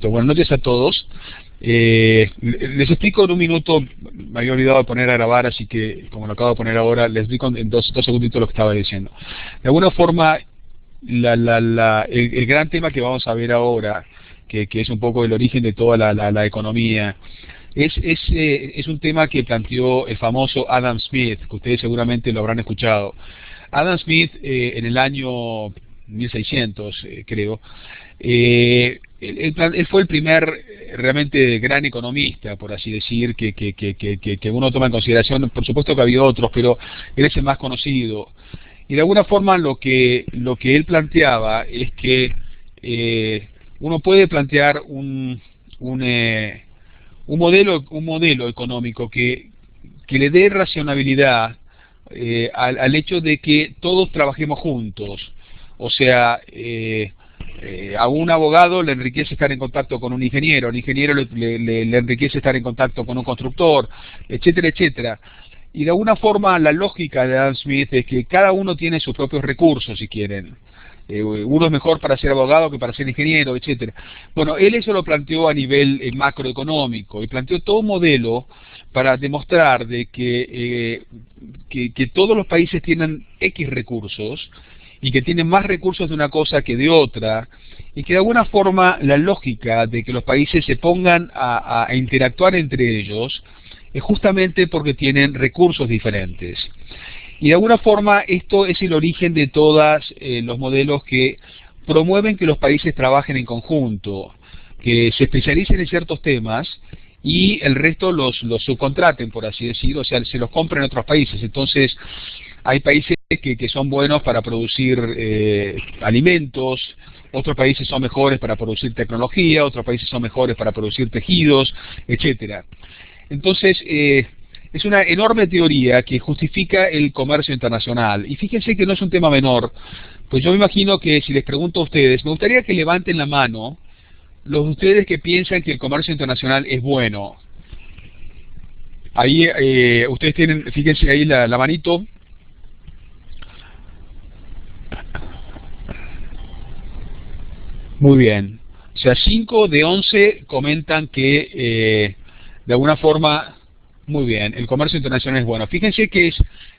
Buenas noches a todos. Les explico en un minuto, me había olvidado de poner a grabar, así que como lo acabo de poner ahora, les explico en dos segunditos lo que estaba diciendo. De alguna forma, el gran tema que vamos a ver ahora, que es un poco el origen de toda la economía, es un tema que planteó el famoso Adam Smith, que ustedes seguramente lo habrán escuchado. Adam Smith, en el año 1600, creo, él fue el primer realmente gran economista, por así decir, que uno toma en consideración. Por supuesto que ha habido otros, pero él es el más conocido. Y de alguna forma lo que él planteaba es que uno puede plantear un modelo económico que le dé racionalidad al hecho de que todos trabajemos juntos. O sea, a un abogado le enriquece estar en contacto con un ingeniero, al ingeniero le enriquece estar en contacto con un constructor, etcétera, etcétera. Y de alguna forma la lógica de Adam Smith es que cada uno tiene sus propios recursos, si quieren. Uno es mejor para ser abogado que para ser ingeniero, etcétera. Bueno, él eso lo planteó a nivel macroeconómico y planteó todo un modelo para demostrar de que todos los países tienen X recursos y que tienen más recursos de una cosa que de otra, y que de alguna forma la lógica de que los países se pongan a interactuar entre ellos es justamente porque tienen recursos diferentes. Y de alguna forma esto es el origen de todos los modelos que promueven que los países trabajen en conjunto, que se especialicen en ciertos temas y el resto los subcontraten, por así decirlo, o sea, se los compren en otros países. Entonces, hay países que son buenos para producir alimentos, otros países son mejores para producir tecnología, otros países son mejores para producir tejidos, etcétera. Entonces, es una enorme teoría que justifica el comercio internacional. Y fíjense que no es un tema menor, pues yo me imagino que si les pregunto a ustedes, me gustaría que levanten la mano los de ustedes que piensan que el comercio internacional es bueno. Ahí, ustedes tienen, fíjense ahí la manito. Muy bien. O sea, 5 de 11 comentan que de alguna forma, muy bien, el comercio internacional es bueno. Fíjense que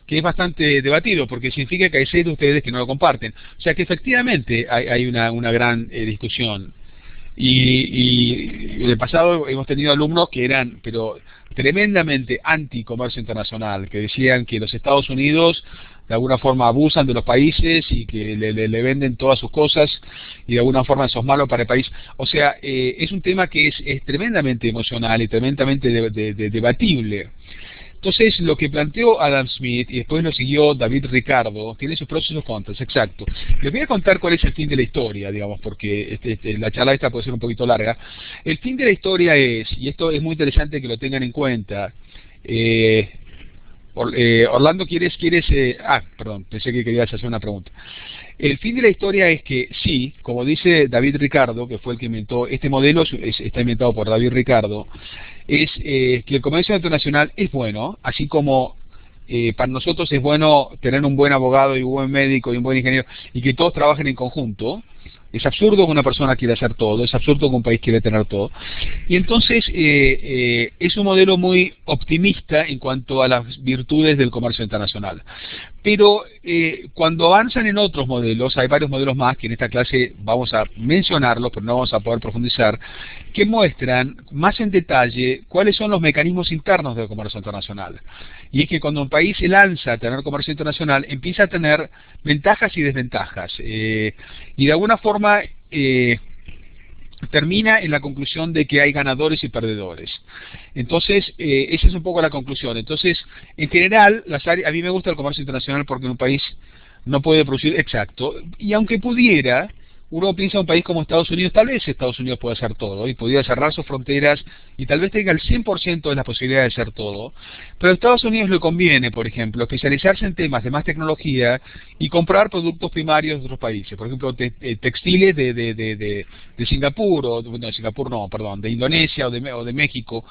es bastante debatido, porque significa que hay 6 de ustedes que no lo comparten. O sea que efectivamente hay una gran discusión. Y en el pasado hemos tenido alumnos que eran, pero tremendamente anti-comercio internacional, que decían que los Estados Unidos de alguna forma abusan de los países y que le venden todas sus cosas y de alguna forma eso es malo para el país. O sea, es un tema que es tremendamente emocional y tremendamente debatible. Entonces, lo que planteó Adam Smith, y después lo siguió David Ricardo, tiene sus pros y sus contras, exacto. Les voy a contar cuál es el fin de la historia, digamos, porque la charla esta puede ser un poquito larga. El fin de la historia es, y esto es muy interesante que lo tengan en cuenta, Orlando, ¿quieres? Perdón, pensé que querías hacer una pregunta. El fin de la historia es que sí, como dice David Ricardo, que fue el que inventó este modelo, está inventado por David Ricardo, es que el comercio internacional es bueno, así como para nosotros es bueno tener un buen abogado y un buen médico y un buen ingeniero y que todos trabajen en conjunto. Es absurdo que una persona quiera hacer todo, es absurdo que un país quiera tener todo. Y entonces es un modelo muy optimista en cuanto a las virtudes del comercio internacional. Pero cuando avanzan en otros modelos, hay varios modelos más que en esta clase vamos a mencionarlos, pero no vamos a poder profundizar, que muestran más en detalle cuáles son los mecanismos internos del comercio internacional. Y es que cuando un país se lanza a tener comercio internacional, empieza a tener ventajas y desventajas. Y de alguna forma termina en la conclusión de que hay ganadores y perdedores. Entonces, esa es un poco la conclusión. Entonces, en general, a mí me gusta el comercio internacional porque un país no puede producir, exacto, y aunque pudiera, uno piensa en un país como Estados Unidos, tal vez Estados Unidos puede hacer todo y podría cerrar sus fronteras y tal vez tenga el 100% de las posibilidades de hacer todo, pero a Estados Unidos le conviene, por ejemplo, especializarse en temas de más tecnología y comprar productos primarios de otros países, por ejemplo, textiles de Singapur, de Indonesia o de México,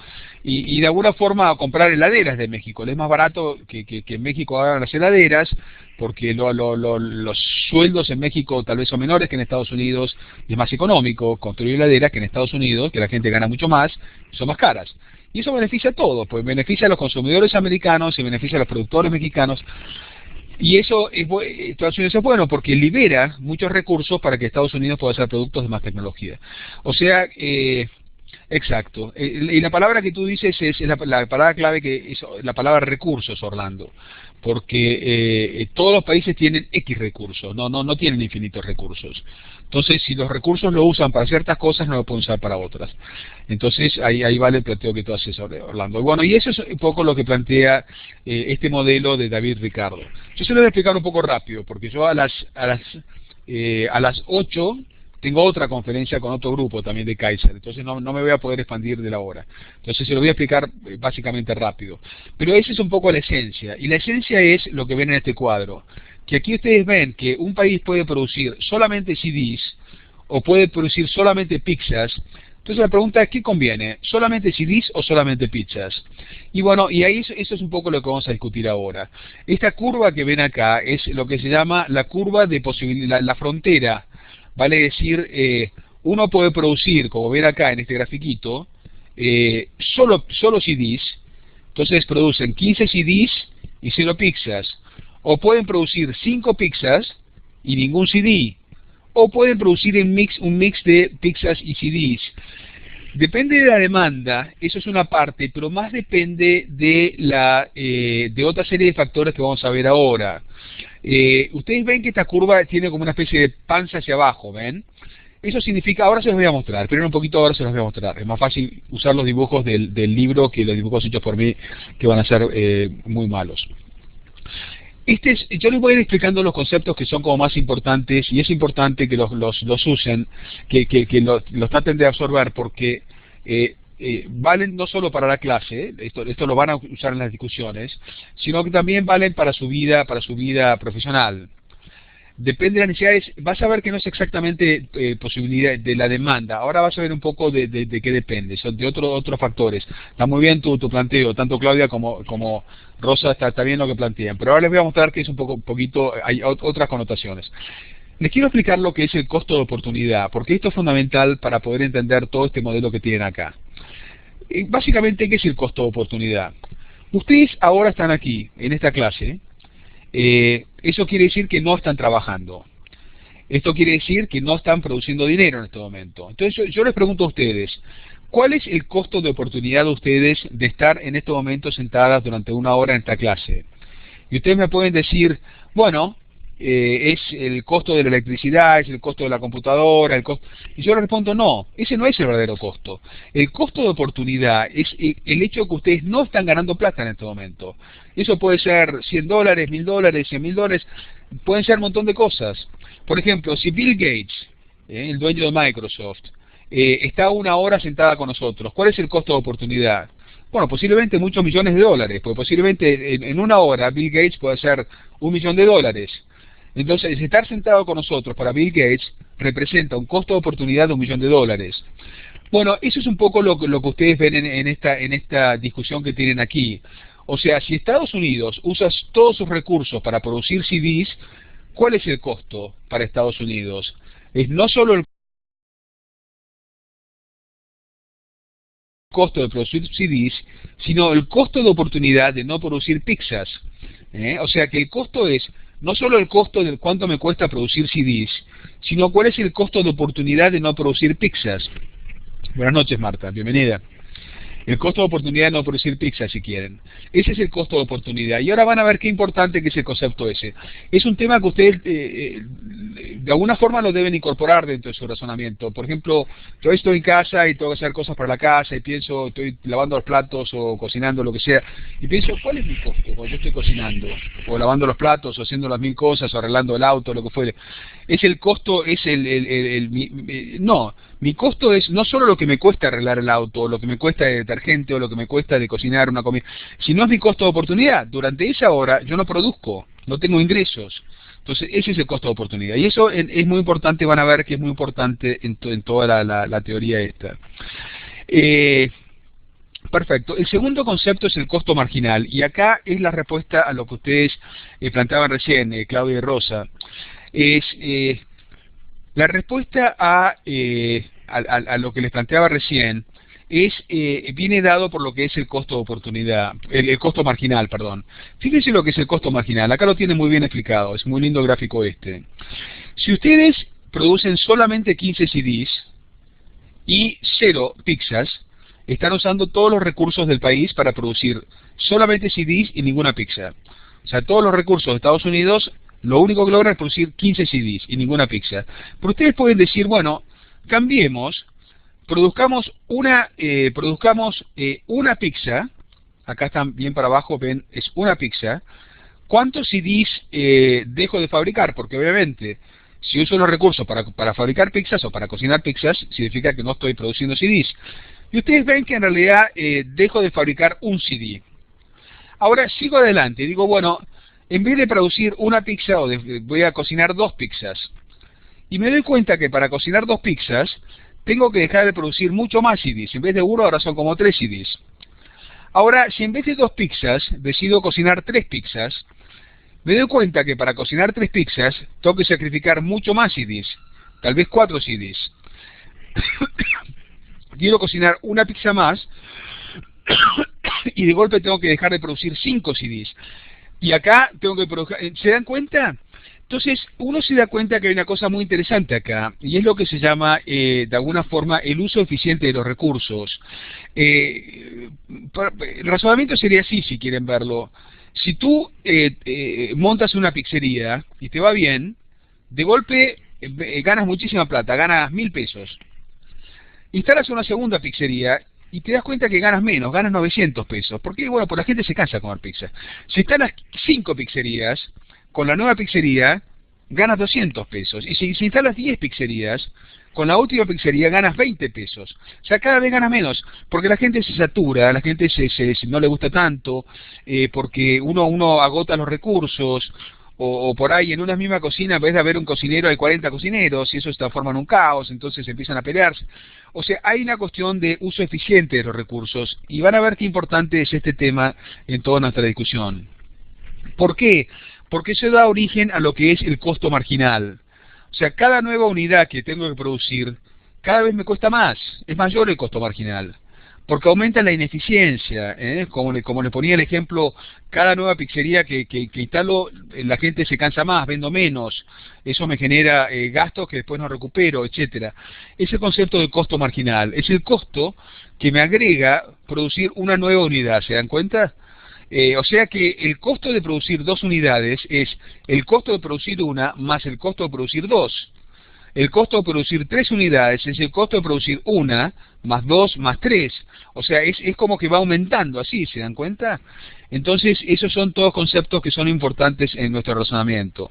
y de alguna forma comprar heladeras de México. Les es más barato que en México hagan las heladeras, porque los sueldos en México tal vez son menores que en Estados Unidos, y es más económico construir heladeras que en Estados Unidos, que la gente gana mucho más, y son más caras. Y eso beneficia a todos, pues beneficia a los consumidores americanos y beneficia a los productores mexicanos. Y eso Estados Unidos es bueno porque libera muchos recursos para que Estados Unidos pueda hacer productos de más tecnología. O sea, exacto. Y la palabra que tú dices es la palabra clave, que es la palabra recursos, Orlando. Porque todos los países tienen X recursos, no tienen infinitos recursos. Entonces, si los recursos lo usan para ciertas cosas, no lo pueden usar para otras. Entonces, ahí vale el planteo que tú haces, Orlando. Y bueno, y eso es un poco lo que plantea este modelo de David Ricardo. Yo se lo voy a explicar un poco rápido, porque yo a las 8 tengo otra conferencia con otro grupo también de Kaiser, entonces no me voy a poder expandir de la hora. Entonces se lo voy a explicar básicamente rápido. Pero esa es un poco la esencia, y la esencia es lo que ven en este cuadro. Que aquí ustedes ven que un país puede producir solamente CDs, o puede producir solamente pizzas. Entonces la pregunta es, ¿qué conviene? ¿Solamente CDs o solamente pizzas? Y bueno, y ahí eso es un poco lo que vamos a discutir ahora. Esta curva que ven acá es lo que se llama la curva de posibilidad, la frontera. Vale decir, uno puede producir, como ven acá en este grafiquito, solo CDs, entonces producen 15 CDs y 0 pizzas. O pueden producir 5 pizzas y ningún CD. O pueden producir un mix de pizzas y CDs. Depende de la demanda, eso es una parte, pero más depende de otra serie de factores que vamos a ver ahora. Ustedes ven que esta curva tiene como una especie de panza hacia abajo, ¿ven? Eso significa, ahora se los voy a mostrar, pero en un poquito ahora se los voy a mostrar. Es más fácil usar los dibujos del libro que los dibujos hechos por mí, que van a ser muy malos. Yo les voy a ir explicando los conceptos que son como más importantes, y es importante que los usen, que los traten de absorber, porque valen no solo para la clase, esto lo van a usar en las discusiones, sino que también valen para su vida profesional. Depende de las necesidades, vas a ver que no es exactamente posibilidad de la demanda. Ahora vas a ver un poco de qué depende, son de otros factores. Está muy bien tu planteo, tanto Claudia como Rosa está bien lo que plantean, pero ahora les voy a mostrar que es un poquito, hay otras connotaciones. Les quiero explicar lo que es el costo de oportunidad, porque esto es fundamental para poder entender todo este modelo que tienen acá. Básicamente, ¿qué es el costo de oportunidad? Ustedes ahora están aquí, en esta clase. Eso quiere decir que no están trabajando. Esto quiere decir que no están produciendo dinero en este momento. Entonces yo les pregunto a ustedes, ¿cuál es el costo de oportunidad de ustedes de estar en este momento sentadas durante una hora en esta clase? Y ustedes me pueden decir, bueno, es el costo de la electricidad, es el costo de la computadora, y yo les respondo, no, ese no es el verdadero costo. El costo de oportunidad es el hecho de que ustedes no están ganando plata en este momento. Eso puede ser $100, $1.000, $100.000, pueden ser un montón de cosas. Por ejemplo, si Bill Gates, el dueño de Microsoft, está una hora sentada con nosotros, ¿cuál es el costo de oportunidad? Bueno, posiblemente muchos millones de dólares, porque posiblemente en una hora Bill Gates puede hacer $1 millón. Entonces, estar sentado con nosotros para Bill Gates representa un costo de oportunidad de $1 millón. Bueno, eso es un poco lo que ustedes ven en esta discusión que tienen aquí. O sea, si Estados Unidos usa todos sus recursos para producir CDs, ¿cuál es el costo para Estados Unidos? Es no solo el costo de producir CDs, sino el costo de oportunidad de no producir pizzas. O sea que el costo es no solo el costo de cuánto me cuesta producir CDs, sino cuál es el costo de oportunidad de no producir pizzas. Buenas noches, Marta, bienvenida. El costo de oportunidad de no producir pizza, si quieren. Ese es el costo de oportunidad. Y ahora van a ver qué importante que es el concepto ese. Es un tema que ustedes de alguna forma lo deben incorporar dentro de su razonamiento. Por ejemplo, yo estoy en casa y tengo que hacer cosas para la casa y pienso, estoy lavando los platos o cocinando, lo que sea, y pienso, ¿cuál es mi costo cuando yo estoy cocinando? O lavando los platos, o haciendo las mil cosas, o arreglando el auto, lo que fuere. Es el costo, es no, mi costo es no solo lo que me cuesta arreglar el auto, o lo que me cuesta de detergente, o lo que me cuesta de cocinar una comida, sino es mi costo de oportunidad. Durante esa hora yo no produzco, no tengo ingresos. Entonces ese es el costo de oportunidad. Y eso es muy importante, van a ver que es muy importante en toda la teoría esta. Perfecto. El segundo concepto es el costo marginal, y acá es la respuesta a lo que ustedes planteaban recién, Claudia y Rosa. Es la respuesta a lo que les planteaba recién viene dado por lo que es el costo de oportunidad, el costo marginal, perdón. Fíjense lo que es el costo marginal, acá lo tiene muy bien explicado, es muy lindo el gráfico este. Si ustedes producen solamente 15 CDs y 0 pizzas, están usando todos los recursos del país para producir solamente CDs y ninguna pizza. O sea, todos los recursos de Estados Unidos, lo único que logran es producir 15 CDs y ninguna pizza. Pero ustedes pueden decir, bueno, cambiemos, produzcamos una pizza, acá están bien para abajo, ven, es una pizza. ¿Cuántos CDs dejo de fabricar? Porque obviamente, si uso los recursos para fabricar pizzas o para cocinar pizzas, significa que no estoy produciendo CDs. Y ustedes ven que en realidad dejo de fabricar un CD. Ahora sigo adelante, digo, bueno, en vez de producir una pizza, voy a cocinar 2 pizzas. Y me doy cuenta que para cocinar 2 pizzas, tengo que dejar de producir mucho más CDs. En vez de 1, ahora son como 3 CDs. Ahora, si en vez de 2 pizzas, decido cocinar 3 pizzas, me doy cuenta que para cocinar 3 pizzas, tengo que sacrificar mucho más CDs. Tal vez 4 CDs. Quiero cocinar una pizza más, y de golpe tengo que dejar de producir 5 CDs. Y acá tengo que producir... ¿Se dan cuenta? Entonces, uno se da cuenta que hay una cosa muy interesante acá, y es lo que se llama, de alguna forma, el uso eficiente de los recursos. El razonamiento sería así, si quieren verlo. Si tú montas una pizzería y te va bien, de golpe ganas muchísima plata, ganas 1.000 pesos. Instalas una segunda pizzería y te das cuenta que ganas menos, ganas 900 pesos. Porque, bueno, pues la gente se cansa de comer pizza. Si instalas 5 pizzerías, con la nueva pizzería ganas 200 pesos. Y si instalas 10 pizzerías, con la última pizzería ganas 20 pesos. O sea, cada vez ganas menos, porque la gente se satura, la gente no le gusta tanto, porque uno agota los recursos, o por ahí en una misma cocina, en vez de haber un cocinero, hay 40 cocineros, y eso se transforma en un caos, entonces empiezan a pelearse. O sea, hay una cuestión de uso eficiente de los recursos, y van a ver qué importante es este tema en toda nuestra discusión. ¿Por qué? Porque eso da origen a lo que es el costo marginal. O sea, cada nueva unidad que tengo que producir, cada vez me cuesta más, es mayor el costo marginal. Porque aumenta la ineficiencia, como le ponía el ejemplo, cada nueva pizzería que instalo, la gente se cansa más, vendo menos, eso me genera gastos que después no recupero, etcétera. Ese concepto de costo marginal es el costo que me agrega producir una nueva unidad, ¿se dan cuenta? O sea que el costo de producir 2 unidades es el costo de producir una más el costo de producir 2. El costo de producir 3 unidades es el costo de producir una más 2 más 3. O sea, es como que va aumentando así, ¿se dan cuenta? Entonces, esos son todos conceptos que son importantes en nuestro razonamiento.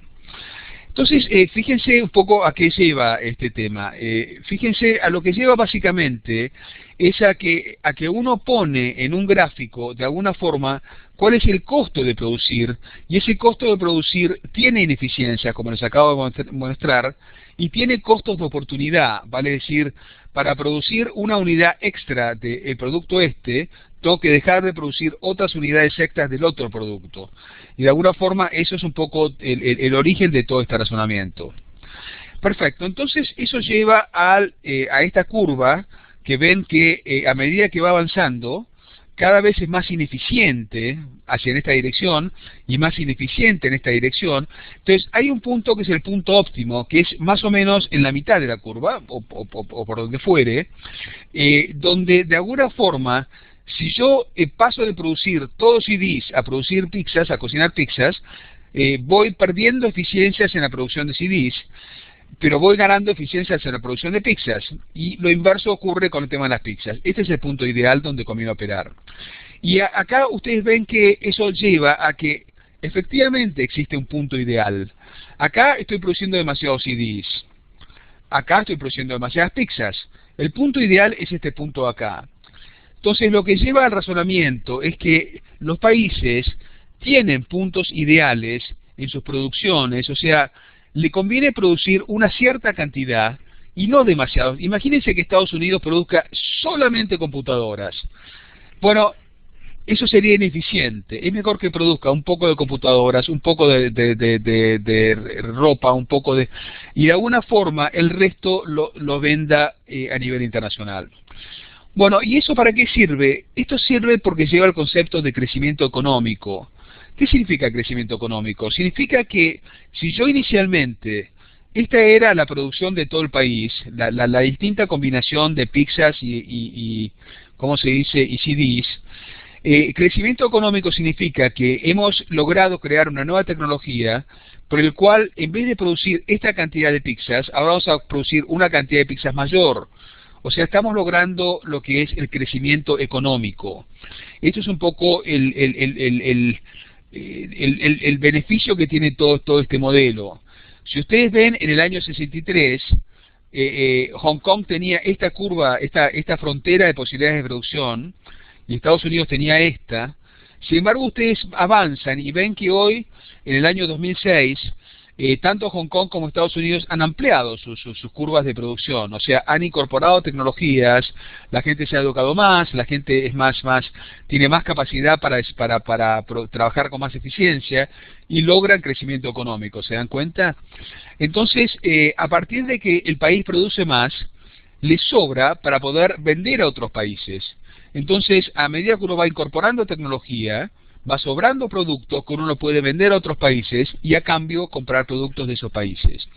Entonces, fíjense un poco a qué lleva este tema. Fíjense a lo que lleva básicamente es a que uno pone en un gráfico, de alguna forma, cuál es el costo de producir, y ese costo de producir tiene ineficiencia, como les acabo de mostrar, y tiene costos de oportunidad, vale decir, para producir una unidad extra del producto tengo que dejar de producir otras unidades extras del otro producto. Y de alguna forma eso es un poco el origen de todo este razonamiento. Perfecto, entonces eso lleva a esta curva que ven que a medida que va avanzando, cada vez es más ineficiente hacia en esta dirección y más ineficiente en esta dirección. Entonces hay un punto que es el punto óptimo, que es más o menos en la mitad de la curva, o por donde fuere, donde de alguna forma, si yo paso de producir todos CDs a producir pizzas, a cocinar pizzas, voy perdiendo eficiencias en la producción de CDs, pero voy ganando eficiencias en la producción de pizzas, y lo inverso ocurre con el tema de las pizzas. Este es el punto ideal donde conviene operar. Y acá ustedes ven que eso lleva a que efectivamente existe un punto ideal. Acá estoy produciendo demasiados CDs, acá estoy produciendo demasiadas pizzas. El punto ideal es este punto acá. Entonces lo que lleva al razonamiento es que los países tienen puntos ideales en sus producciones, o sea, le conviene producir una cierta cantidad y no demasiado. Imagínense que Estados Unidos produzca solamente computadoras. Bueno, eso sería ineficiente. Es mejor que produzca un poco de computadoras, un poco de ropa, un poco de... y de alguna forma el resto lo venda a nivel internacional. Bueno, ¿y eso para qué sirve? Esto sirve porque lleva al concepto de crecimiento económico. ¿Qué significa crecimiento económico? Significa que si yo inicialmente, esta era la producción de todo el país, la distinta combinación de pizzas y ¿cómo se dice? Y CDs. Crecimiento económico significa que hemos logrado crear una nueva tecnología por el cual en vez de producir esta cantidad de pizzas, ahora vamos a producir una cantidad de pizzas mayor. O sea, estamos logrando lo que es el crecimiento económico. Esto es un poco el beneficio que tiene todo este modelo. Si ustedes ven, en el año 63, Hong Kong tenía esta curva, esta frontera de posibilidades de producción, y Estados Unidos tenía esta. Sin embargo, ustedes avanzan y ven que hoy, en el año 2006, tanto Hong Kong como Estados Unidos han ampliado sus curvas de producción, o sea, han incorporado tecnologías, la gente se ha educado más, la gente es tiene más capacidad para trabajar con más eficiencia y logran crecimiento económico, ¿se dan cuenta? Entonces, a partir de que el país produce más, le sobra para poder vender a otros países. Entonces, a medida que uno va incorporando tecnología, va sobrando productos que uno lo puede vender a otros países y a cambio comprar productos de esos países.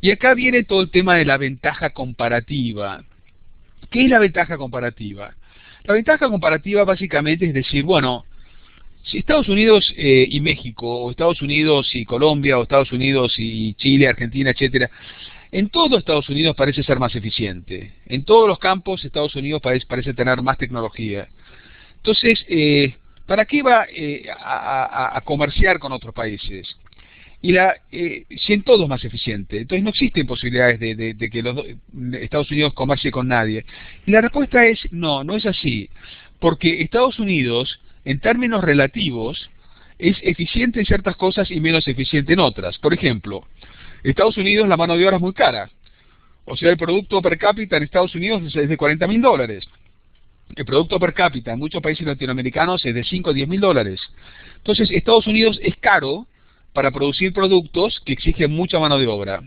Y acá viene todo el tema de la ventaja comparativa. ¿Qué es la ventaja comparativa? La ventaja comparativa básicamente es decir, bueno, si Estados Unidos y México, o Estados Unidos y Colombia, o Estados Unidos y Chile, Argentina, etcétera, en todo Estados Unidos parece ser más eficiente. En todos los campos Estados Unidos parece tener más tecnología. Entonces, ¿para qué va a comerciar con otros países? Y si en todo es más eficiente. Entonces no existen posibilidades de que Estados Unidos comercie con nadie. Y la respuesta es no, no es así. Porque Estados Unidos, en términos relativos, es eficiente en ciertas cosas y menos eficiente en otras. Por ejemplo, Estados Unidos la mano de obra es muy cara. O sea, el producto per cápita en Estados Unidos es de $40.000. El producto per cápita en muchos países latinoamericanos es de 5 o 10 mil dólares. Entonces, Estados Unidos es caro para producir productos que exigen mucha mano de obra.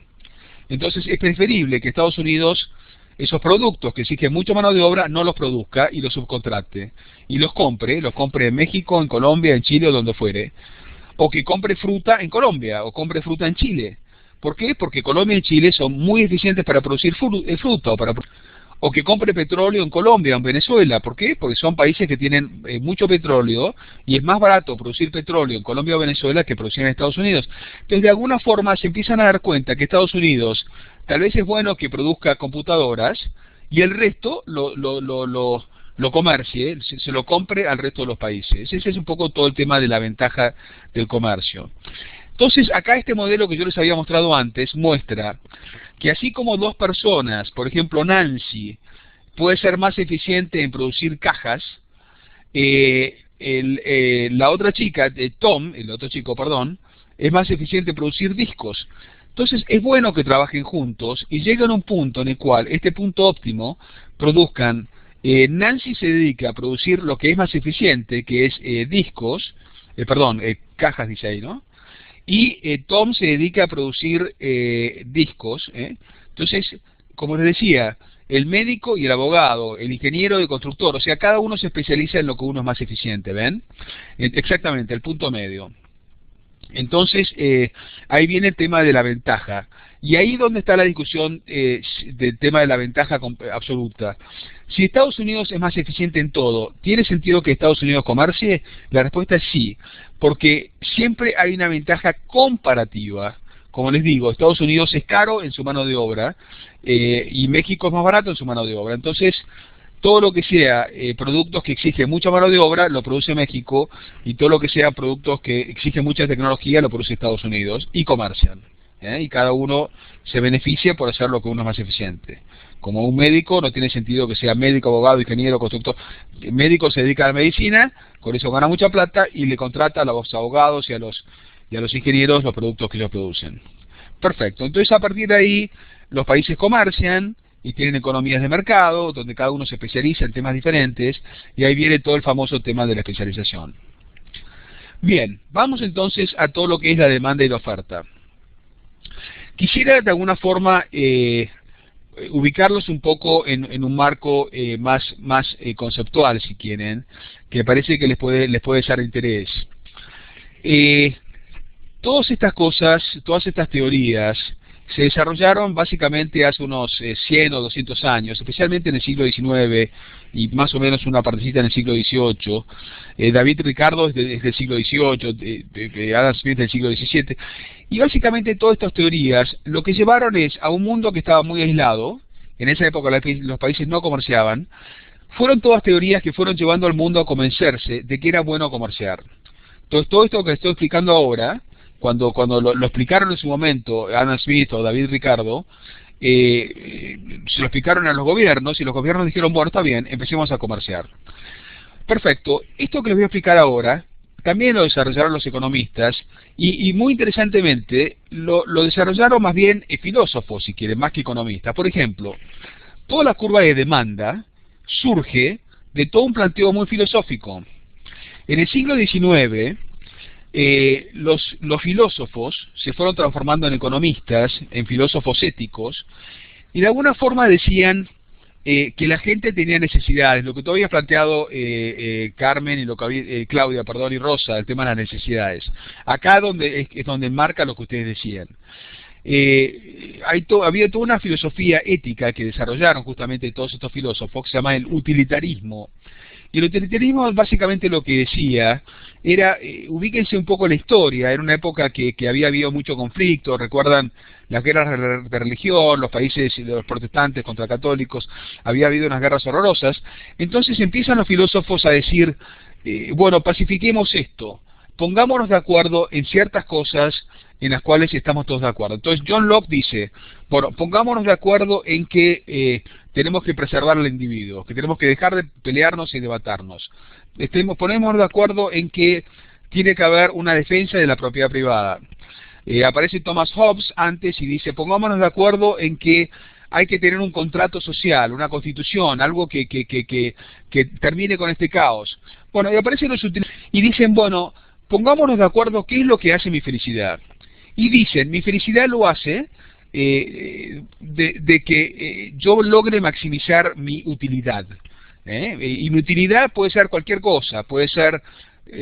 Entonces, es preferible que Estados Unidos, esos productos que exigen mucha mano de obra, no los produzca y los subcontrate. Y los compre en México, en Colombia, en Chile o donde fuere. O que compre fruta en Colombia o compre fruta en Chile. ¿Por qué? Porque Colombia y Chile son muy eficientes para producir fruta o que compre petróleo en Colombia o en Venezuela. ¿Por qué? Porque son países que tienen mucho petróleo y es más barato producir petróleo en Colombia o Venezuela que producir en Estados Unidos. Entonces, de alguna forma se empiezan a dar cuenta que Estados Unidos tal vez es bueno que produzca computadoras y el resto lo comercie, se lo compre al resto de los países. Ese es un poco todo el tema de la ventaja del comercio. Entonces, acá este modelo que yo les había mostrado antes muestra que así como dos personas, por ejemplo Nancy, puede ser más eficiente en producir cajas, la otra chica, Tom, el otro chico, perdón, es más eficiente en producir discos. Entonces, es bueno que trabajen juntos y lleguen a un punto en el cual, este punto óptimo, produzcan, Nancy se dedica a producir lo que es más eficiente, que es cajas dice ahí, ¿no? Y Tom se dedica a producir discos. Entonces, como les decía, el médico y el abogado, el ingeniero y el constructor, o sea, cada uno se especializa en lo que uno es más eficiente, ¿ven? Exactamente, el punto medio. Entonces, ahí viene el tema de la ventaja. Y ahí donde está la discusión del tema de la ventaja absoluta. Si Estados Unidos es más eficiente en todo, ¿tiene sentido que Estados Unidos comercie? La respuesta es sí, porque siempre hay una ventaja comparativa. Como les digo, Estados Unidos es caro en su mano de obra y México es más barato en su mano de obra. Entonces, todo lo que sea productos que exigen mucha mano de obra lo produce México y todo lo que sea productos que exigen mucha tecnología lo produce Estados Unidos y comercian. Y cada uno se beneficia por hacer lo que uno es más eficiente. Como un médico, no tiene sentido que sea médico, abogado, ingeniero, constructor. El médico se dedica a la medicina, con eso gana mucha plata y le contrata a los abogados y a los ingenieros los productos que ellos producen. Perfecto. Entonces, a partir de ahí, los países comercian y tienen economías de mercado, donde cada uno se especializa en temas diferentes, y ahí viene todo el famoso tema de la especialización. Bien, vamos entonces a todo lo que es la demanda y la oferta. Quisiera de alguna forma ubicarlos un poco en un marco más conceptual, si quieren, que parece que les puede ser de interés. Todas estas cosas, todas estas teorías, se desarrollaron básicamente hace unos 100 o 200 años, especialmente en el siglo XIX y más o menos una partecita en el siglo XVIII. David Ricardo es del siglo XVIII, Adam Smith del siglo XVII. Y básicamente todas estas teorías lo que llevaron es a un mundo que estaba muy aislado. En esa época los países no comerciaban. Fueron todas teorías que fueron llevando al mundo a convencerse de que era bueno comerciar. Entonces todo esto que estoy explicando ahora, cuando lo explicaron en su momento Adam Smith o David Ricardo, se lo explicaron a los gobiernos y los gobiernos dijeron, bueno, está bien, empecemos a comerciar. Perfecto, esto que les voy a explicar ahora también lo desarrollaron los economistas y muy interesantemente lo desarrollaron más bien filósofos, si quieren, más que economistas. Por ejemplo, toda la curva de demanda surge de todo un planteo muy filosófico. En el siglo XIX, los filósofos se fueron transformando en economistas, en filósofos éticos, y de alguna forma decían que la gente tenía necesidades, lo que tú habías planteado Carmen y lo que había, Claudia, perdón, y Rosa, el tema de las necesidades. Acá es donde marca lo que ustedes decían. Había toda una filosofía ética que desarrollaron justamente todos estos filósofos, que se llama el utilitarismo. Y el utilitarismo básicamente lo que decía era, ubíquense un poco en la historia, era una época que había habido mucho conflicto, recuerdan las guerras de religión, los países de los protestantes contra católicos, había habido unas guerras horrorosas. Entonces empiezan los filósofos a decir, bueno, pacifiquemos esto, pongámonos de acuerdo en ciertas cosas en las cuales estamos todos de acuerdo. Entonces John Locke dice, bueno, pongámonos de acuerdo en que tenemos que preservar al individuo, que tenemos que dejar de pelearnos y debatarnos. Ponémonos de acuerdo en que tiene que haber una defensa de la propiedad privada. Aparece Thomas Hobbes antes y dice, pongámonos de acuerdo en que hay que tener un contrato social, una constitución, algo que termine con este caos. Bueno, y aparecen los y dicen, bueno, pongámonos de acuerdo qué es lo que hace mi felicidad. Y dicen, mi felicidad lo hace de que yo logre maximizar mi utilidad. Y mi utilidad puede ser cualquier cosa, puede ser,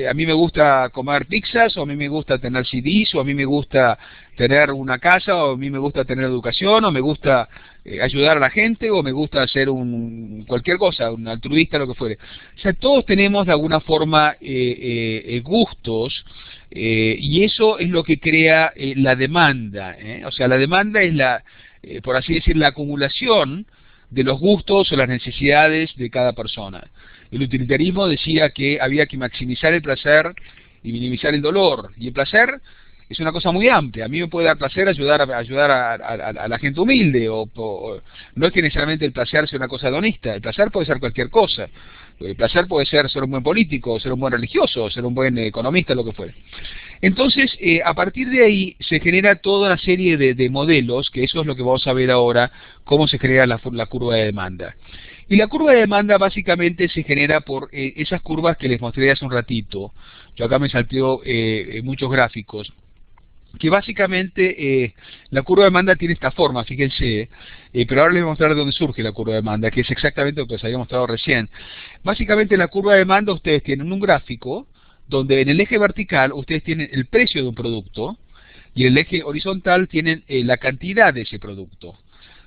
a mí me gusta comer pizzas, o a mí me gusta tener CDs, o a mí me gusta tener una casa, o a mí me gusta tener educación, o me gusta ayudar a la gente, o me gusta hacer cualquier cosa, un altruista, lo que fuere. O sea, todos tenemos de alguna forma gustos, y eso es lo que crea la demanda. O sea, la demanda es por así decir, la acumulación de los gustos o las necesidades de cada persona. El utilitarismo decía que había que maximizar el placer y minimizar el dolor. Y el placer es una cosa muy amplia. A mí me puede dar placer ayudar a la gente humilde, no es que necesariamente el placer sea una cosa hedonista. El placer puede ser cualquier cosa. El placer puede ser un buen político, ser un buen religioso, ser un buen economista, lo que fuere. Entonces, a partir de ahí se genera toda una serie de modelos, que eso es lo que vamos a ver ahora, cómo se genera la curva de demanda. Y la curva de demanda básicamente se genera por esas curvas que les mostré hace un ratito. Yo acá me salteo muchos gráficos. Que básicamente la curva de demanda tiene esta forma, fíjense, pero ahora les voy a mostrar de dónde surge la curva de demanda, que es exactamente lo que les había mostrado recién. Básicamente en la curva de demanda ustedes tienen un gráfico, donde en el eje vertical ustedes tienen el precio de un producto, y en el eje horizontal tienen la cantidad de ese producto.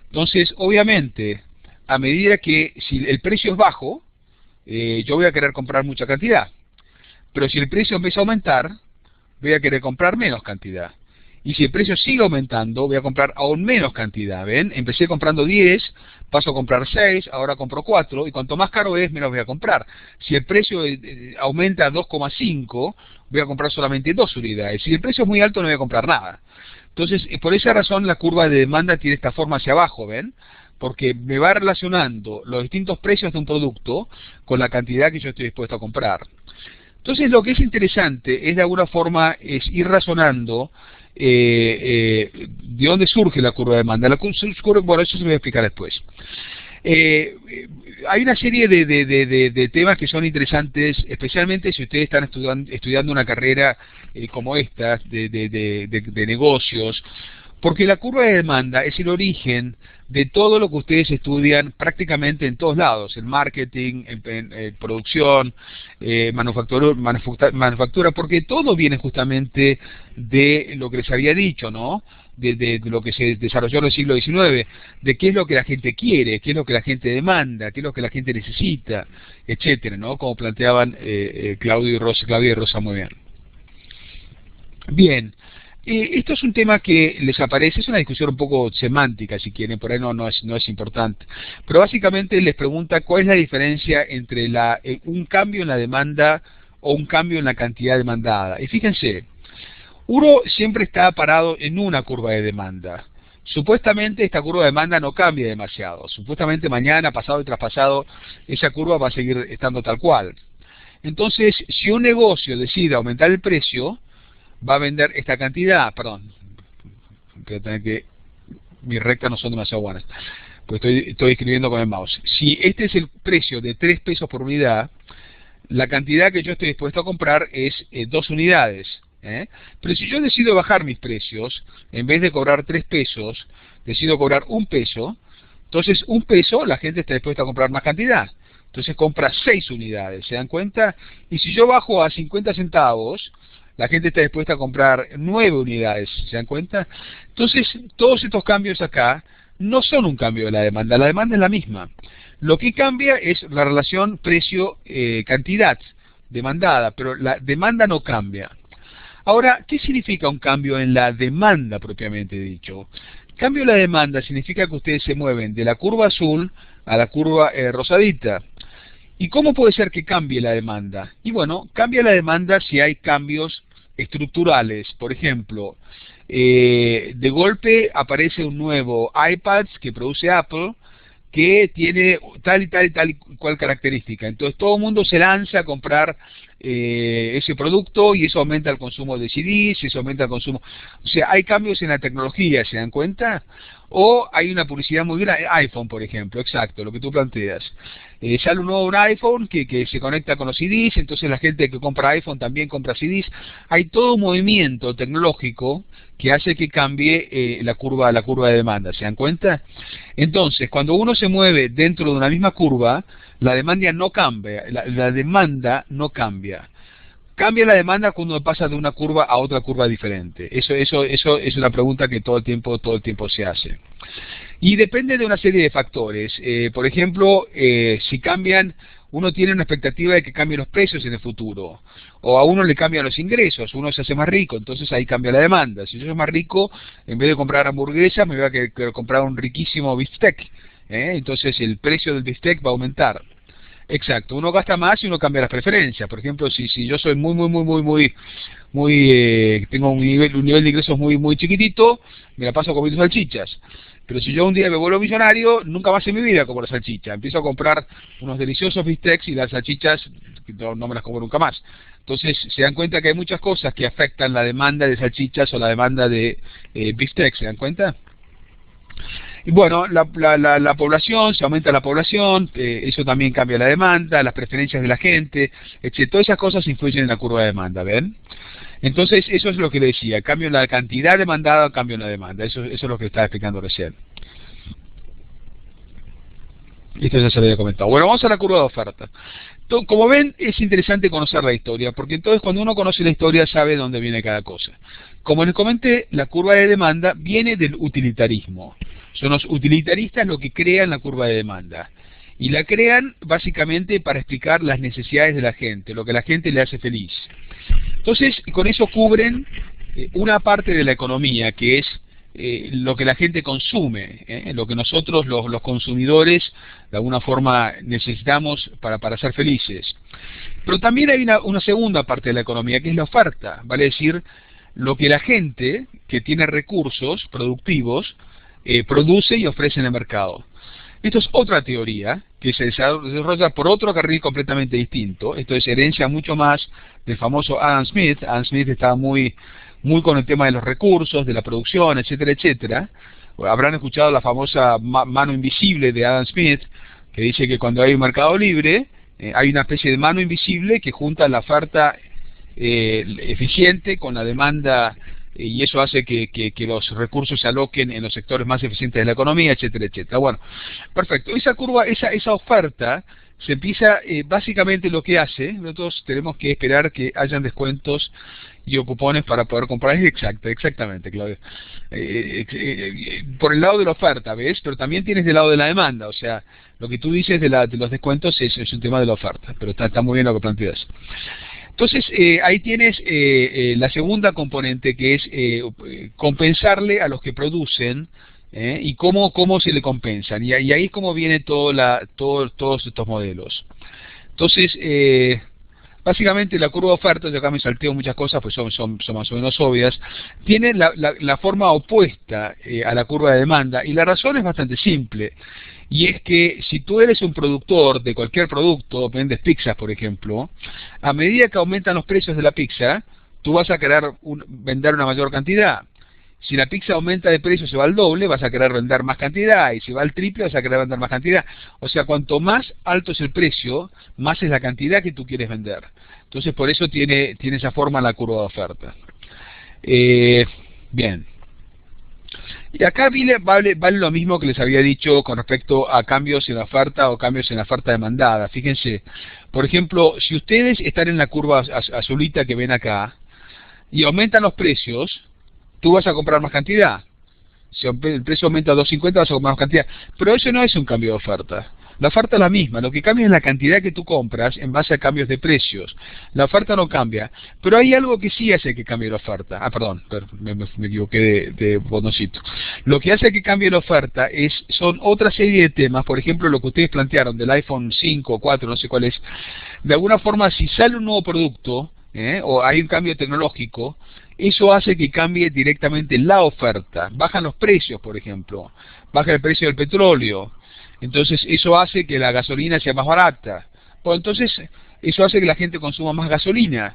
Entonces, obviamente, a medida que si el precio es bajo, yo voy a querer comprar mucha cantidad, pero si el precio empieza a aumentar, voy a querer comprar menos cantidad. Y si el precio sigue aumentando, voy a comprar aún menos cantidad. ¿Ven? Empecé comprando 10, paso a comprar 6, ahora compro 4, y cuanto más caro es, menos voy a comprar. Si el precio aumenta a 2,5, voy a comprar solamente 2 unidades. Si el precio es muy alto, no voy a comprar nada. Entonces, por esa razón, la curva de demanda tiene esta forma hacia abajo, ¿ven? Porque me va relacionando los distintos precios de un producto con la cantidad que yo estoy dispuesto a comprar. Entonces lo que es interesante es de alguna forma es ir razonando ¿de dónde surge la curva de demanda? Bueno, eso se lo voy a explicar después. Hay una serie de temas que son interesantes, especialmente si ustedes están estudiando una carrera como esta, de negocios, porque la curva de demanda es el origen de todo lo que ustedes estudian prácticamente en todos lados, en marketing, en producción, manufactura, porque todo viene justamente de lo que les había dicho, ¿no? De lo que se desarrolló en el siglo XIX, de qué es lo que la gente quiere, qué es lo que la gente demanda, qué es lo que la gente necesita, etcétera, ¿no? Como planteaban Claudia y Rosa muy bien. Bien. Esto es un tema que les aparece, es una discusión un poco semántica, si quieren, por ahí no es importante. Pero básicamente les pregunta cuál es la diferencia entre un cambio en la demanda o un cambio en la cantidad demandada. Y fíjense, uno siempre está parado en una curva de demanda. Supuestamente esta curva de demanda no cambia demasiado. Supuestamente mañana, pasado y traspasado, esa curva va a seguir estando tal cual. Entonces, si un negocio decide aumentar el precio, va a vender esta cantidad, perdón, mis rectas no son demasiado buenas, pues estoy escribiendo con el mouse. Si este es el precio de 3 pesos por unidad, la cantidad que yo estoy dispuesto a comprar es 2 unidades. Pero si yo decido bajar mis precios, en vez de cobrar 3 pesos, decido cobrar 1 peso, entonces 1 peso la gente está dispuesta a comprar más cantidad. Entonces compra 6 unidades, ¿se dan cuenta? Y si yo bajo a 50 centavos, la gente está dispuesta a comprar 9 unidades, ¿se dan cuenta? Entonces, todos estos cambios acá no son un cambio de la demanda es la misma. Lo que cambia es la relación precio-cantidad demandada, pero la demanda no cambia. Ahora, ¿qué significa un cambio en la demanda propiamente dicho? Cambio en la demanda significa que ustedes se mueven de la curva azul a la curva rosadita. ¿Y cómo puede ser que cambie la demanda? Y bueno, cambia la demanda si hay cambios estructurales. Por ejemplo, de golpe aparece un nuevo iPad que produce Apple, que tiene tal y cual característica. Entonces todo el mundo se lanza a comprar ese producto y eso aumenta el consumo de CDs, eso aumenta el consumo... O sea, hay cambios en la tecnología, ¿se dan cuenta? O hay una publicidad muy grande, iPhone por ejemplo, exacto, lo que tú planteas. Sale un iPhone que se conecta con los CDs, entonces la gente que compra iPhone también compra CDs. Hay todo un movimiento tecnológico que hace que cambie la curva de demanda, ¿se dan cuenta? Entonces, cuando uno se mueve dentro de una misma curva, la demanda no cambia, la demanda no cambia. Cambia la demanda cuando pasa de una curva a otra curva diferente. Eso es una pregunta que todo el tiempo se hace. Y depende de una serie de factores. Por ejemplo, si cambian, uno tiene una expectativa de que cambien los precios en el futuro. O a uno le cambian los ingresos, uno se hace más rico, entonces ahí cambia la demanda. Si yo soy más rico, en vez de comprar hamburguesas, me voy a querer comprar un riquísimo bistec. Entonces el precio del bistec va a aumentar. Exacto, uno gasta más y uno cambia las preferencias. Por ejemplo, si yo soy tengo un nivel de ingresos muy chiquitito, me la paso comiendo salchichas. Pero si yo un día me vuelvo millonario, nunca más en mi vida como la salchicha. Empiezo a comprar unos deliciosos bistecs y las salchichas no me las como nunca más. Entonces se dan cuenta que hay muchas cosas que afectan la demanda de salchichas o la demanda de bistecs, ¿se dan cuenta? Y bueno, la población, se aumenta la población, eso también cambia la demanda, las preferencias de la gente, etc. Todas esas cosas influyen en la curva de demanda, ¿ven? Entonces, eso es lo que le decía, cambio en la cantidad demandada, cambio en la demanda. Eso es lo que estaba explicando recién. Esto ya se lo había comentado. Bueno, vamos a la curva de oferta. Como ven, es interesante conocer la historia, porque entonces cuando uno conoce la historia sabe dónde viene cada cosa. Como les comenté, la curva de demanda viene del utilitarismo. Son los utilitaristas los que crean la curva de demanda. Y la crean básicamente para explicar las necesidades de la gente, lo que a la gente le hace feliz. Entonces, con eso cubren una parte de la economía, que es lo que la gente consume, lo que nosotros los consumidores de alguna forma necesitamos para ser felices. Pero también hay una segunda parte de la economía, que es la oferta, vale decir, lo que la gente que tiene recursos productivos produce y ofrece en el mercado. Esto es otra teoría que se desarrolla por otro carril completamente distinto. Esto es herencia mucho más del famoso Adam Smith. Adam Smith estaba muy muy con el tema de los recursos, de la producción, etcétera, etcétera. Habrán escuchado la famosa mano invisible de Adam Smith, que dice que cuando hay un mercado libre, hay una especie de mano invisible que junta la oferta eficiente con la demanda, y eso hace que los recursos se aloquen en los sectores más eficientes de la economía, etcétera, etcétera. Bueno, perfecto. Esa curva, esa oferta se empieza, básicamente lo que hace, nosotros tenemos que esperar que hayan descuentos y cupones para poder comprar. Exactamente, Claudio. Por el lado de la oferta, ¿ves? Pero también tienes del lado de la demanda, o sea, lo que tú dices de los descuentos es un tema de la oferta, pero está muy bien lo que planteas. Entonces, ahí tienes la segunda componente, que es compensarle a los que producen, y cómo se le compensan. Y ahí es como viene todos estos modelos. Entonces, básicamente la curva de oferta, yo acá me salteo muchas cosas, pues son más o menos obvias, tiene la forma opuesta a la curva de demanda, y la razón es bastante simple. Y es que si tú eres un productor de cualquier producto, vendes pizzas por ejemplo, a medida que aumentan los precios de la pizza, tú vas a querer vender una mayor cantidad. Si la pizza aumenta de precio, se va al doble, vas a querer vender más cantidad, y si va al triple, vas a querer vender más cantidad. O sea, cuanto más alto es el precio, más es la cantidad que tú quieres vender. Entonces, por eso tiene esa forma la curva de oferta. Bien. Y acá vale lo mismo que les había dicho con respecto a cambios en la oferta o cambios en la oferta demandada. Fíjense, por ejemplo, si ustedes están en la curva azulita que ven acá y aumentan los precios, tú vas a comprar más cantidad. Si el precio aumenta a 2.50, vas a comprar más cantidad. Pero eso no es un cambio de oferta. La oferta es la misma, lo que cambia es la cantidad que tú compras en base a cambios de precios. La oferta no cambia, pero hay algo que sí hace que cambie la oferta. Perdón, me equivoqué de botoncito. Lo que hace que cambie la oferta son otra serie de temas, por ejemplo, lo que ustedes plantearon del iPhone 5 o 4, no sé cuál es. De alguna forma, si sale un nuevo producto, o hay un cambio tecnológico, eso hace que cambie directamente la oferta. Bajan los precios, por ejemplo. Baja el precio del petróleo. Entonces eso hace que la gasolina sea más barata. Pues entonces eso hace que la gente consuma más gasolina.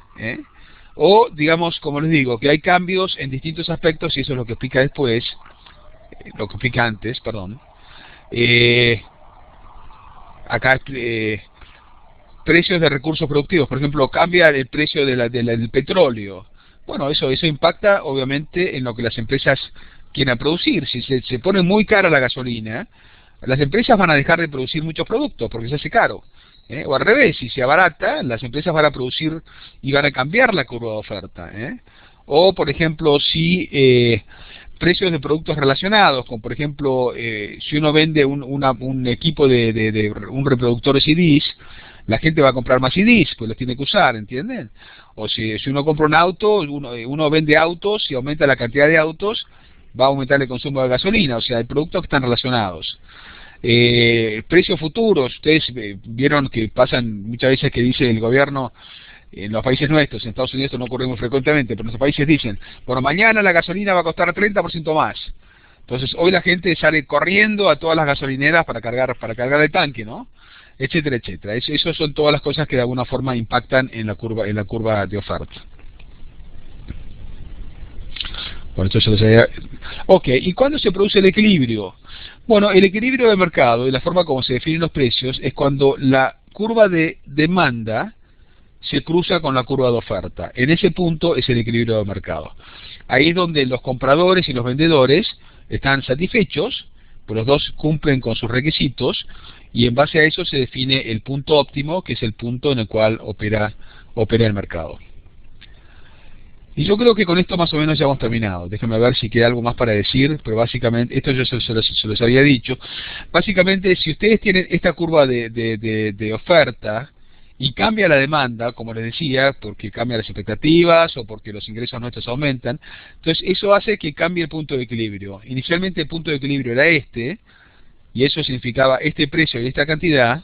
O digamos, como les digo, que hay cambios en distintos aspectos, y eso es lo que explica después, lo que explica antes, perdón. Acá precios de recursos productivos, por ejemplo, cambia el precio del petróleo. Bueno, eso impacta obviamente en lo que las empresas quieren producir. Si se pone muy cara la gasolina, las empresas van a dejar de producir muchos productos porque se hace caro. O al revés, si se abarata, las empresas van a producir y van a cambiar la curva de oferta. O, por ejemplo, si precios de productos relacionados, como por ejemplo, si uno vende un equipo de un reproductor de CDs, la gente va a comprar más CDs, pues los tiene que usar, ¿entienden? O si uno compra un auto, uno vende autos y aumenta la cantidad de autos, va a aumentar el consumo de gasolina. O sea, hay productos que están relacionados. Precios futuros, ustedes vieron que pasan muchas veces que dice el gobierno en los países nuestros, en Estados Unidos esto no ocurre muy frecuentemente, pero en los países dicen, bueno, mañana la gasolina va a costar 30% más. Entonces hoy la gente sale corriendo a todas las gasolineras para cargar el tanque, ¿no? Etcétera, etcétera. Esas son todas las cosas que de alguna forma impactan en la curva de oferta. Bueno, esto ya lo Ok, ¿y cuándo se produce el equilibrio? Bueno, el equilibrio de mercado y la forma como se definen los precios es cuando la curva de demanda se cruza con la curva de oferta. En ese punto es el equilibrio de mercado. Ahí es donde los compradores y los vendedores están satisfechos, pues los dos cumplen con sus requisitos, y en base a eso se define el punto óptimo, que es el punto en el cual opera el mercado. Y yo creo que con esto más o menos ya hemos terminado. Déjenme ver si queda algo más para decir, pero básicamente, esto yo se los había dicho. Básicamente, si ustedes tienen esta curva de oferta y cambia la demanda, como les decía, porque cambian las expectativas o porque los ingresos nuestros aumentan, entonces eso hace que cambie el punto de equilibrio. Inicialmente el punto de equilibrio era y eso significaba este precio y esta cantidad,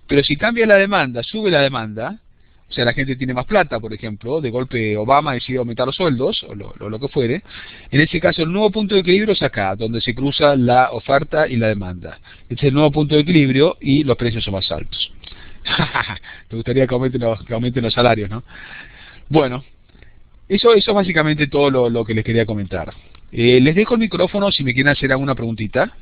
pero si cambia la demanda, sube la demanda, o sea, la gente tiene más plata, por ejemplo, de golpe Obama decide aumentar los sueldos, o lo que fuere. En ese caso, el nuevo punto de equilibrio es acá, donde se cruza la oferta y la demanda. Este es el nuevo punto de equilibrio y los precios son más altos. Me gustaría que aumenten los salarios, ¿no? Bueno, Eso es básicamente todo lo que les quería comentar. Les dejo el micrófono si me quieren hacer alguna preguntita.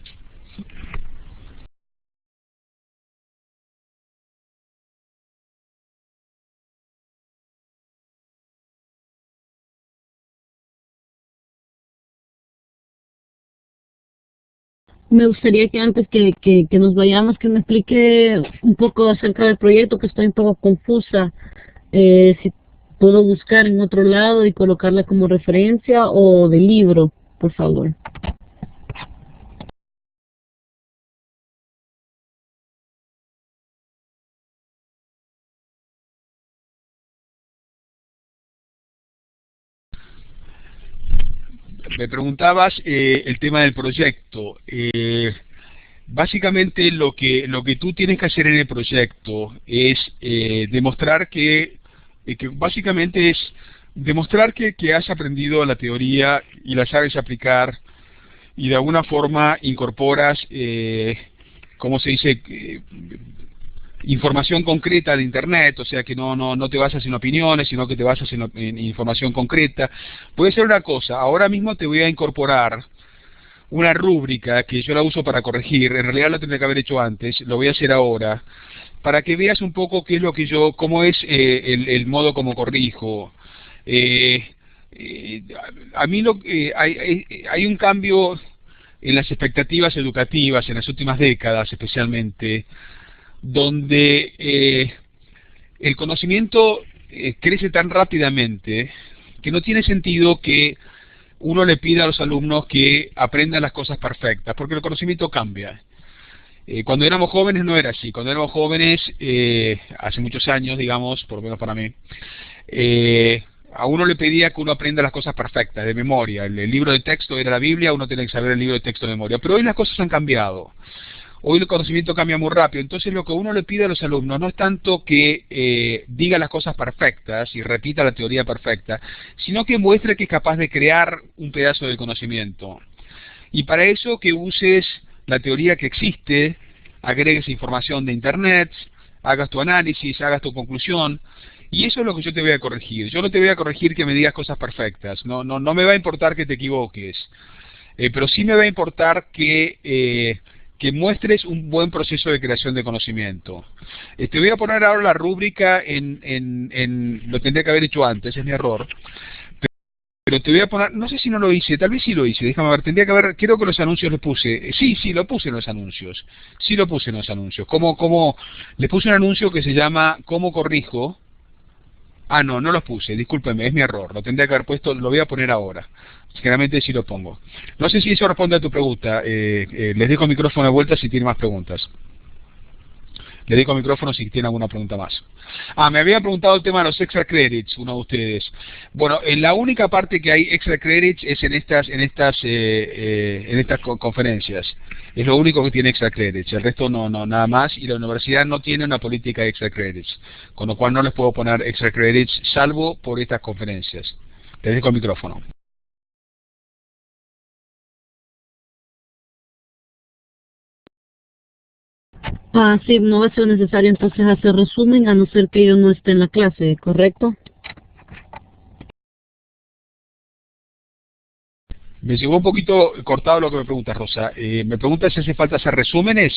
Me gustaría que antes que nos vayamos, que me explique un poco acerca del proyecto, que estoy un poco confusa. Si puedo buscar en otro lado y colocarla como referencia o de libro, por favor. Me preguntabas el tema del proyecto. Básicamente lo que tú tienes que hacer en el proyecto es demostrar que básicamente es demostrar que has aprendido la teoría y la sabes aplicar y de alguna forma incorporas, ¿cómo se dice? Información concreta de Internet, o sea que no te basas en opiniones, sino que te basas en información concreta. Puede ser una cosa, ahora mismo te voy a incorporar una rúbrica que yo la uso para corregir, en realidad la tendría que haber hecho antes, lo voy a hacer ahora, para que veas un poco qué es lo que cómo es el modo como corrijo. Eh, a mí hay un cambio en las expectativas educativas en las últimas décadas especialmente, donde el conocimiento crece tan rápidamente que no tiene sentido que uno le pida a los alumnos que aprendan las cosas perfectas, porque el conocimiento cambia. Cuando éramos jóvenes no era así. Cuando éramos jóvenes, hace muchos años, digamos, por lo menos para mí, a uno le pedía que uno aprenda las cosas perfectas, de memoria. El libro de texto era la Biblia, uno tenía que saber el libro de texto de memoria. Pero hoy las cosas han cambiado. Hoy el conocimiento cambia muy rápido, entonces lo que uno le pide a los alumnos no es tanto que diga las cosas perfectas y repita la teoría perfecta, sino que muestre que es capaz de crear un pedazo del conocimiento. Y para eso que uses la teoría que existe, agregues información de Internet, hagas tu análisis, hagas tu conclusión, y eso es lo que yo te voy a corregir. Yo no te voy a corregir que me digas cosas perfectas, no me va a importar que te equivoques, pero sí me va a importar que muestres un buen proceso de creación de conocimiento. Te voy a poner ahora la rúbrica lo tendría que haber hecho antes, es mi error, pero te voy a poner, no sé si no lo hice, tal vez sí lo hice, déjame ver, tendría que haber, creo que los anuncios los puse, sí, lo puse en los anuncios, sí lo puse en los anuncios, le puse un anuncio que se llama ¿Cómo corrijo? Ah, no los puse, discúlpeme, es mi error, lo tendría que haber puesto, lo voy a poner ahora. Generalmente sí lo pongo. No sé si eso responde a tu pregunta. Les dejo el micrófono de vuelta si tiene más preguntas. Les dejo el micrófono si tiene alguna pregunta más. Me había preguntado el tema de los extra credits, uno de ustedes. Bueno, en la única parte que hay extra credits es en estas conferencias. Es lo único que tiene extra credits. El resto no, nada más. Y la universidad no tiene una política de extra credits. Con lo cual no les puedo poner extra credits, salvo por estas conferencias. Les dejo el micrófono. Sí, no va a ser necesario entonces hacer resumen a no ser que yo no esté en la clase, ¿correcto? Me llegó un poquito cortado lo que me preguntas, Rosa. ¿Me preguntas si hace falta hacer resúmenes?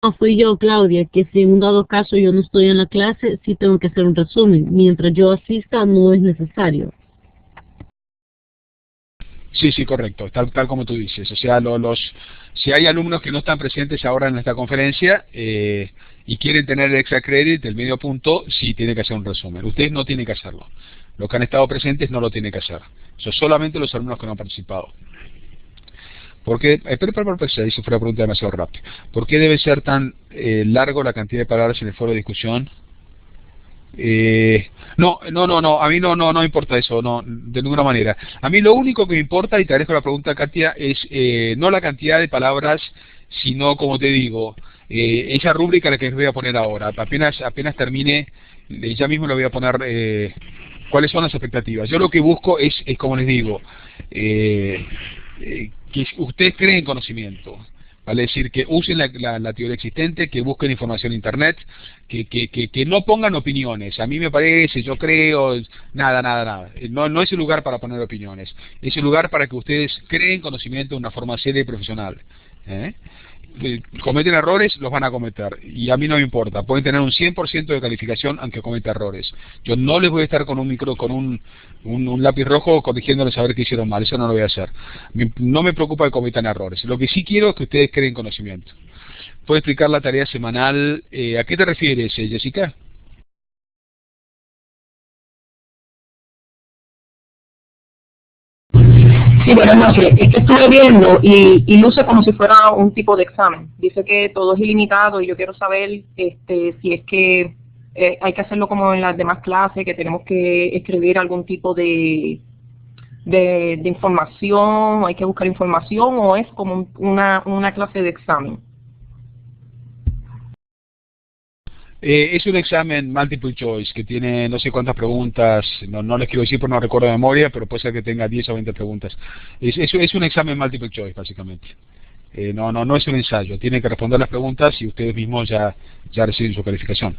No, fui yo, Claudia, que si en un dado caso yo no estoy en la clase, sí tengo que hacer un resumen. Mientras yo asista, no es necesario. Sí, correcto, tal como tú dices. O sea, si hay alumnos que no están presentes ahora en esta conferencia y quieren tener el extra credit, el medio punto, sí tiene que hacer un resumen. Ustedes no tienen que hacerlo. Los que han estado presentes no lo tienen que hacer. Eso solamente los alumnos que no han participado. Porque, pero, ahí se fue la pregunta demasiado rápido. ¿Por qué debe ser tan largo la cantidad de palabras en el foro de discusión? No, a mí no me importa eso, no, de ninguna manera. A mí lo único que me importa, y te agradezco la pregunta, Katia, es no la cantidad de palabras, sino, como te digo, esa rúbrica la que les voy a poner ahora. Apenas termine, ya mismo le voy a poner cuáles son las expectativas. Yo lo que busco es como les digo, que ustedes creen conocimiento. vale decir que usen la teoría existente, que busquen información en internet, que no pongan opiniones. A mí me parece, yo creo, nada. No es el lugar para poner opiniones, es el lugar para que ustedes creen conocimiento de una forma seria y profesional. Cometen errores, los van a cometer, y a mí no me importa, pueden tener un 100% de calificación aunque cometa errores. Yo no les voy a estar con un lápiz rojo corrigiéndoles a ver qué hicieron mal, eso no lo voy a hacer. No me preocupa que cometan errores, lo que sí quiero es que ustedes creen conocimiento. ¿Puedo explicar la tarea semanal? ¿A qué te refieres, Jessica? Sí, buenas noches. Es que estuve viendo y luce como si fuera un tipo de examen. Dice que todo es ilimitado y yo quiero saber si es que hay que hacerlo como en las demás clases, que tenemos que escribir algún tipo de información, hay que buscar información, o es como una clase de examen. Es un examen multiple choice que tiene no sé cuántas preguntas, no les quiero decir porque no recuerdo de memoria, pero puede ser que tenga 10 o 20 preguntas. Es un examen multiple choice básicamente. No es un ensayo, tienen que responder las preguntas y ustedes mismos ya reciben su calificación.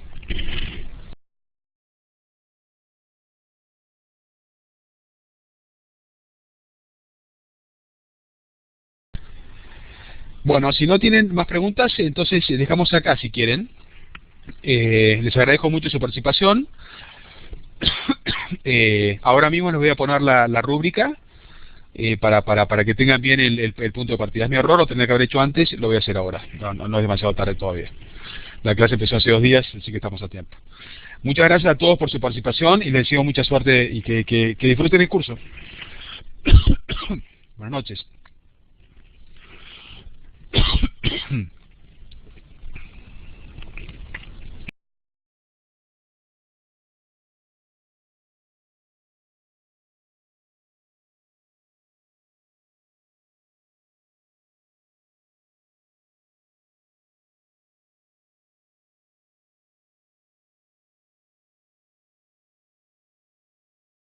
Bueno, si no tienen más preguntas, entonces dejamos acá si quieren. Les agradezco mucho su participación. Ahora mismo les voy a poner la rúbrica para que tengan bien el punto de partida. Es mi error, lo tendría que haber hecho antes, lo voy a hacer ahora. No es demasiado tarde todavía. La clase empezó hace 2 días, así que estamos a tiempo. Muchas gracias a todos por su participación y les deseo mucha suerte y que disfruten el curso. Buenas noches.